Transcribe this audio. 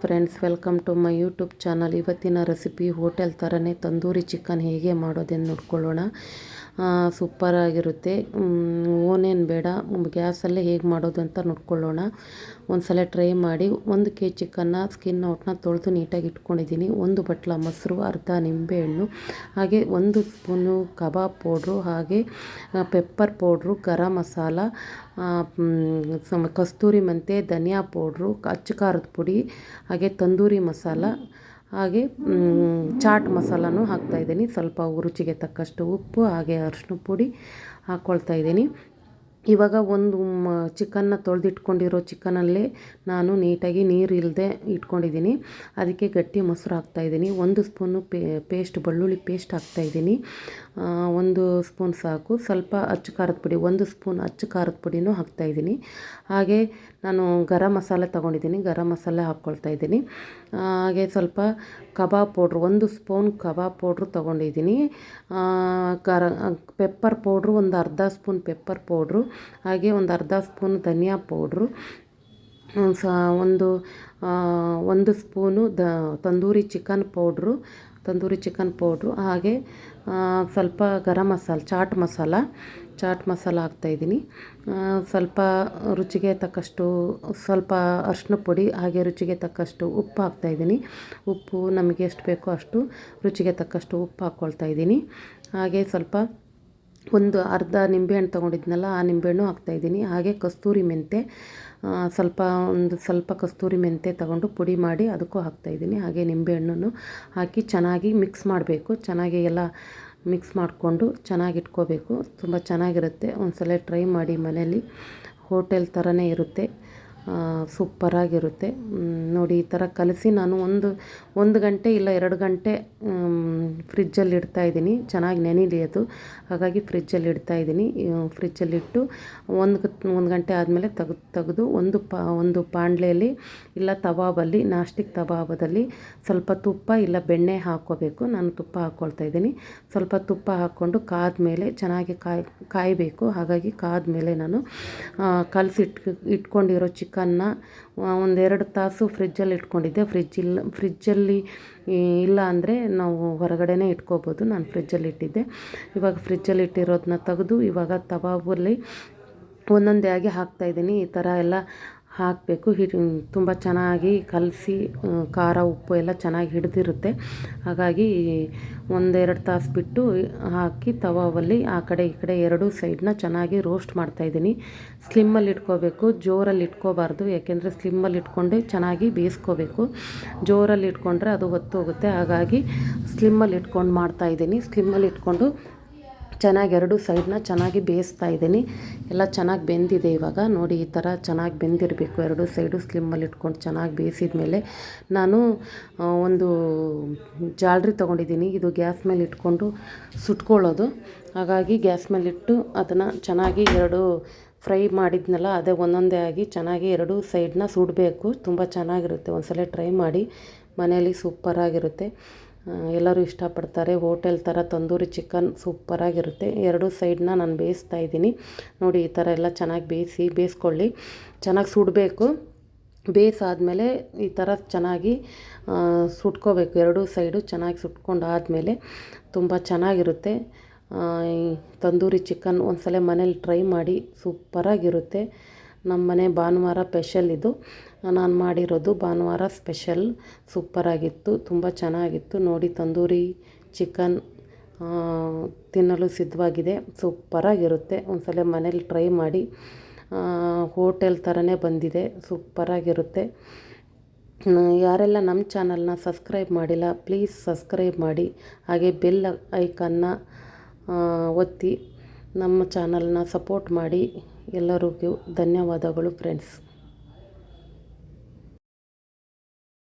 Friends, welcome to my YouTube channel. ಇವತ್ತಿನ recipe hotel ಥರನೇ tandoori chicken ಹೇಗೆ ಮಾಡೋದನ್ನು ನೋಡ್ಕೊಳ್ಳೋಣ. ಸೂಪರಾಗಿರುತ್ತೆ. ಓನೇನು ಬೇಡ, ಗ್ಯಾಸಲ್ಲೇ ಹೇಗೆ ಮಾಡೋದು ಅಂತ ನೋಡ್ಕೊಳ್ಳೋಣ. ಒಂದು ಸಲ ಟ್ರೈ ಮಾಡಿ. 1 kg ಚಿಕನ್ನ ಸ್ಕಿನ್ ಔಟ್ನ ತೊಳೆದು ನೀಟಾಗಿ ಇಟ್ಕೊಂಡಿದ್ದೀನಿ. 1 ಬಟ್ಲ ಮೊಸರು, ಅರ್ಧ ನಿಂಬೆಹಣ್ಣು, ಹಾಗೆ 1 ಸ್ಪೂನು ಕಬಾಬ್ ಪೌಡ್ರು, ಹಾಗೆ ಪೆಪ್ಪರ್ ಪೌಡ್ರು, ಗರಂ ಮಸಾಲ, ಕಸ್ತೂರಿ ಮೆಂತೆ, ಧನಿಯಾ ಪೌಡ್ರು, ಅಚ್ಚ ಖಾರದ ಪುಡಿ, ಹಾಗೆ ತಂದೂರಿ ಮಸಾಲ, ಹಾಗೆ ಚಾಟ್ ಮಸಾಲನೂ ಹಾಕ್ತಾಯಿದ್ದೀನಿ. ಸ್ವಲ್ಪ ರುಚಿಗೆ ತಕ್ಕಷ್ಟು ಉಪ್ಪು, ಹಾಗೆ ಅರಿಶಿನ ಪುಡಿ ಹಾಕ್ಕೊಳ್ತಾಯಿದ್ದೀನಿ. ಇವಾಗ ಒಂದು ಚಿಕನ್ನ ತೊಳೆದಿಟ್ಕೊಂಡಿರೋ ಚಿಕನಲ್ಲೇ ನಾನು ನೀಟಾಗಿ ನೀರು ಇಲ್ಲದೆ ಇಟ್ಕೊಂಡಿದ್ದೀನಿ. ಅದಕ್ಕೆ ಗಟ್ಟಿ ಮೊಸರು ಹಾಕ್ತಾಯಿದ್ದೀನಿ. 1 ಸ್ಪೂನು ಬೆಳ್ಳುಳ್ಳಿ ಪೇಸ್ಟ್ ಹಾಕ್ತಾಯಿದ್ದೀನಿ. 1 ಸ್ಪೂನ್ ಸಾಕು. ಸ್ವಲ್ಪ ಅಚ್ಚ ಖಾರದ ಪುಡಿ, 1 ಸ್ಪೂನ್ ಅಚ್ಚ ಖಾರದ ಪುಡಿನೂ ಹಾಕ್ತಾಯಿದ್ದೀನಿ. ಹಾಗೆ ನಾನು ಗರಂ ಮಸಾಲೆ ತೊಗೊಂಡಿದ್ದೀನಿ, ಗರಂ ಮಸಾಲೆ ಹಾಕ್ಕೊಳ್ತಾಯಿದ್ದೀನಿ. ಹಾಗೆ ಸ್ವಲ್ಪ ಕಬಾಬ್ ಪೌಡ್ರು, 1 ಸ್ಪೂನ್ ಕಬಾಬ್ ಪೌಡ್ರು ತೊಗೊಂಡಿದ್ದೀನಿ. ಪೆಪ್ಪರ್ ಪೌಡ್ರು, ಒಂದು ಅರ್ಧ ಸ್ಪೂನ್ ಪೆಪ್ಪರ್ ಪೌಡ್ರು, ಹಾಗೆ ಒಂದು ಅರ್ಧ ಸ್ಪೂನ್ ಧನಿಯಾ ಪೌಡ್ರು, ಒಂದು ಸ್ಪೂನು ತಂದೂರಿ ಚಿಕನ್ ಪೌಡ್ರು, ಹಾಗೆ ಸ್ವಲ್ಪ ಗರಂ ಮಸಾಲ, ಚಾಟ್ ಮಸಾಲ ಹಾಕ್ತಾಯಿದ್ದೀನಿ. ಸ್ವಲ್ಪ ರುಚಿಗೆ ತಕ್ಕಷ್ಟು ಸ್ವಲ್ಪ ಅರಿಶಿನ ಪುಡಿ, ಹಾಗೆ ರುಚಿಗೆ ತಕ್ಕಷ್ಟು ಉಪ್ಪು ಹಾಕ್ತಾಯಿದ್ದೀನಿ. ಉಪ್ಪು ನಮಗೆ ಎಷ್ಟು ಬೇಕೋ ಅಷ್ಟು ರುಚಿಗೆ ತಕ್ಕಷ್ಟು ಉಪ್ಪು ಹಾಕ್ಕೊಳ್ತಾಯಿದ್ದೀನಿ. ಹಾಗೆ ಸ್ವಲ್ಪ ಒಂದು ಅರ್ಧ ನಿಂಬೆಹಣ್ಣು ತೊಗೊಂಡಿದ್ನಲ್ಲ, ಆ ನಿಂಬೆಹಣ್ಣು ಹಾಕ್ತಾಯಿದ್ದೀನಿ. ಹಾಗೆ ಕಸ್ತೂರಿ ಮೆಂತೆ, ಸ್ವಲ್ಪ ಕಸ್ತೂರಿ ಮೆಂತೆ ತೊಗೊಂಡು ಪುಡಿ ಮಾಡಿ ಅದಕ್ಕೂ ಹಾಕ್ತಾಯಿದ್ದೀನಿ. ಹಾಗೆ ನಿಂಬೆಹಣ್ಣನ್ನು ಹಾಕಿ ಚೆನ್ನಾಗಿ ಮಿಕ್ಸ್ ಮಾಡಬೇಕು. ಚೆನ್ನಾಗಿ ಎಲ್ಲ ಮಿಕ್ಸ್ ಮಾಡಿಕೊಂಡು ಚೆನ್ನಾಗಿ ಇಟ್ಕೋಬೇಕು. ತುಂಬ ಚೆನ್ನಾಗಿರುತ್ತೆ. ಒಂದು ಸಲ ಟ್ರೈ ಮಾಡಿ ಮನೇಲಿ. ಹೋಟೆಲ್ ಥರನೇ ಇರುತ್ತೆ, ಸೂಪರಾಗಿರುತ್ತೆ. ನೋಡಿ, ಈ ಥರ ಕಲಸಿ ನಾನು ಒಂದು ಗಂಟೆ ಇಲ್ಲ 2 ಗಂಟೆ ಫ್ರಿಜ್ಜಲ್ಲಿ ಇಡ್ತಾಯಿದ್ದೀನಿ. ಚೆನ್ನಾಗಿ ನೆನೀಲಿ ಅದು, ಹಾಗಾಗಿ ಫ್ರಿಜ್ಜಲ್ಲಿ ಇಡ್ತಾಯಿದ್ದೀನಿ. ಫ್ರಿಜ್ಜಲ್ಲಿಟ್ಟು 1 ಗಂಟೆ ಆದಮೇಲೆ ತೆಗೆದು ಒಂದು ಪಾಂಡ್ಲೆಯಲ್ಲಿ ಇಲ್ಲ ತವಾಬಲ್ಲಿ, ನಾಸ್ಟಿಕ್ ತವಾಬದಲ್ಲಿ ಸ್ವಲ್ಪ ತುಪ್ಪ ಇಲ್ಲ ಬೆಣ್ಣೆ ಹಾಕ್ಕೋಬೇಕು. ನಾನು ತುಪ್ಪ ಹಾಕ್ಕೊಳ್ತಾಯಿದ್ದೀನಿ. ಸ್ವಲ್ಪ ತುಪ್ಪ ಹಾಕ್ಕೊಂಡು ಕಾದ್ಮೇಲೆ ಚೆನ್ನಾಗಿ ಕಾಯಬೇಕು. ಹಾಗಾಗಿ ಕಾದ್ಮೇಲೆ ನಾನು ಇಟ್ಕೊಂಡಿರೋ ಚಿಕನ್ನ 1-2 ತಾಸು ಫ್ರಿಜ್ಜಲ್ಲಿ ಇಟ್ಕೊಂಡಿದ್ದೆ. ಫ್ರಿಜ್ಜಲ್ಲಿ ಇಲ್ಲ ಅಂದರೆ ನಾವು ಹೊರಗಡೆನೇ ಇಟ್ಕೋಬೋದು. ನಾನು ಫ್ರಿಜ್ಜಲ್ಲಿ ಇಟ್ಟಿದ್ದೆ. ಇವಾಗ ಫ್ರಿಜ್ಜಲ್ಲಿ ಇಟ್ಟಿರೋದನ್ನ ತೆಗೆದು ಇವಾಗ ತವಾಬಲ್ಲಿ ಒಂದೊಂದೇ ಆಗಿ ಹಾಕ್ತಾಯಿದ್ದೀನಿ. ಈ ಥರ ಎಲ್ಲ ಹಾಕಬೇಕು. ತುಂಬ ಚೆನ್ನಾಗಿ ಕಲಸಿ ಖಾರ ಉಪ್ಪು ಎಲ್ಲ ಚೆನ್ನಾಗಿ ಹಿಡಿದಿರುತ್ತೆ. ಹಾಗಾಗಿ 1-2 ತಾಸು ಬಿಟ್ಟು ಹಾಕಿ ತವಾವಲ್ಲಿ ಆ ಕಡೆ ಈ ಕಡೆ 2 ಸೈಡನ್ನ ಚೆನ್ನಾಗಿ ರೋಸ್ಟ್ ಮಾಡ್ತಾಯಿದ್ದೀನಿ. ಸ್ಲಿಮ್ಮಲ್ಲಿ ಇಟ್ಕೋಬೇಕು, ಜೋರಲ್ಲಿ ಇಟ್ಕೋಬಾರ್ದು. ಯಾಕೆಂದರೆ ಸ್ಲಿಮ್ಮಲ್ಲಿ ಇಟ್ಕೊಂಡೆ ಚೆನ್ನಾಗಿ ಬೇಯಿಸ್ಕೋಬೇಕು. ಜೋರಲ್ಲಿ ಇಟ್ಕೊಂಡ್ರೆ ಅದು ಹೊತ್ತೋಗುತ್ತೆ. ಹಾಗಾಗಿ ಸ್ಲಿಮ್ಮಲ್ಲಿ ಇಟ್ಕೊಂಡು ಮಾಡ್ತಾಯಿದ್ದೀನಿ. ಸ್ಲಿಮ್ಮಲ್ಲಿ ಇಟ್ಕೊಂಡು ಚೆನ್ನಾಗಿ 2 ಸೈಡನ್ನ ಚೆನ್ನಾಗಿ ಬೇಯಿಸ್ತಾ ಇದ್ದೀನಿ. ಎಲ್ಲ ಚೆನ್ನಾಗಿ ಬೆಂದಿದೆ. ಇವಾಗ ನೋಡಿ, ಈ ಥರ ಚೆನ್ನಾಗಿ ಬೆಂದಿರಬೇಕು. 2 ಸೈಡು ಸ್ಲಿಮ್ಮಲ್ಲಿ ಇಟ್ಕೊಂಡು ಚೆನ್ನಾಗಿ ಬೇಯಿಸಿದ ಮೇಲೆ ನಾನು ಒಂದು ಜಾಲರಿ ತೊಗೊಂಡಿದ್ದೀನಿ. ಇದು ಗ್ಯಾಸ್ ಮೇಲೆ ಇಟ್ಕೊಂಡು ಸುಟ್ಕೊಳ್ಳೋದು. ಹಾಗಾಗಿ ಗ್ಯಾಸ್ ಮೇಲಿಟ್ಟು ಅದನ್ನು ಚೆನ್ನಾಗಿ 2 ಫ್ರೈ ಮಾಡಿದ್ನಲ್ಲ, ಅದೇ ಒಂದೊಂದೇ ಆಗಿ ಚೆನ್ನಾಗಿ 2 ಸೈಡನ್ನ ಸುಡಬೇಕು. ತುಂಬ ಚೆನ್ನಾಗಿರುತ್ತೆ. ಒಂದು ಸಲ ಟ್ರೈ ಮಾಡಿ ಮನೆಯಲ್ಲಿ, ಸೂಪರಾಗಿರುತ್ತೆ. ಎಲ್ಲರೂ ಇಷ್ಟಪಡ್ತಾರೆ. ಹೋಟೆಲ್ ಥರ ತಂದೂರಿ ಚಿಕನ್ ಸೂಪರಾಗಿರುತ್ತೆ. 2 ಸೈಡನ್ನ ನಾನು ಬೇಯಿಸ್ತಾ ಇದ್ದೀನಿ. ನೋಡಿ, ಈ ಥರ ಎಲ್ಲ ಚೆನ್ನಾಗಿ ಬೇಯಿಸ್ಕೊಳ್ಳಿ. ಚೆನ್ನಾಗಿ ಸುಡಬೇಕು. ಬೇಯಿಸಾದ್ಮೇಲೆ ಈ ಥರ ಚೆನ್ನಾಗಿ ಸುಟ್ಕೋಬೇಕು. 2 ಸೈಡು ಚೆನ್ನಾಗಿ ಸುಟ್ಕೊಂಡಾದಮೇಲೆ ತುಂಬ ಚೆನ್ನಾಗಿರುತ್ತೆ. ಈ ತಂದೂರಿ ಚಿಕನ್ ಒಂದು ಸಲ ಮನೇಲಿ ಟ್ರೈ ಮಾಡಿ, ಸೂಪರಾಗಿರುತ್ತೆ. ನಮ್ಮ ಮನೆ ಭಾನುವಾರ ಸ್ಪೆಷಲ್ ಇದು. ನಾನು ಮಾಡಿರೋದು ಭಾನುವಾರ ಸ್ಪೆಷಲ್. ಸೂಪರಾಗಿತ್ತು, ತುಂಬ ಚೆನ್ನಾಗಿತ್ತು. ನೋಡಿ, ತಂದೂರಿ ಚಿಕನ್ ತಿನ್ನಲು ಸಿದ್ಧವಾಗಿದೆ. ಸೂಪರಾಗಿರುತ್ತೆ. ಒಂದು ಸಲ ಮನೇಲಿ ಟ್ರೈ ಮಾಡಿ. ಹೋಟೆಲ್ ಥರನೇ ಬಂದಿದೆ, ಸೂಪರಾಗಿರುತ್ತೆ. ಯಾರೆಲ್ಲ ನಮ್ಮ ಚಾನಲ್ನ ಸಬ್ಸ್ಕ್ರೈಬ್ ಮಾಡಿಲ್ಲ, ಪ್ಲೀಸ್ ಸಬ್ಸ್ಕ್ರೈಬ್ ಮಾಡಿ. ಹಾಗೆ ಬೆಲ್ ಐಕನ್ನ ಒತ್ತಿ ನಮ್ಮ ಚಾನಲ್ನ ಸಪೋರ್ಟ್ ಮಾಡಿ. ಎಲ್ಲರಿಗೂ ಧನ್ಯವಾದಗಳು ಫ್ರೆಂಡ್ಸ್.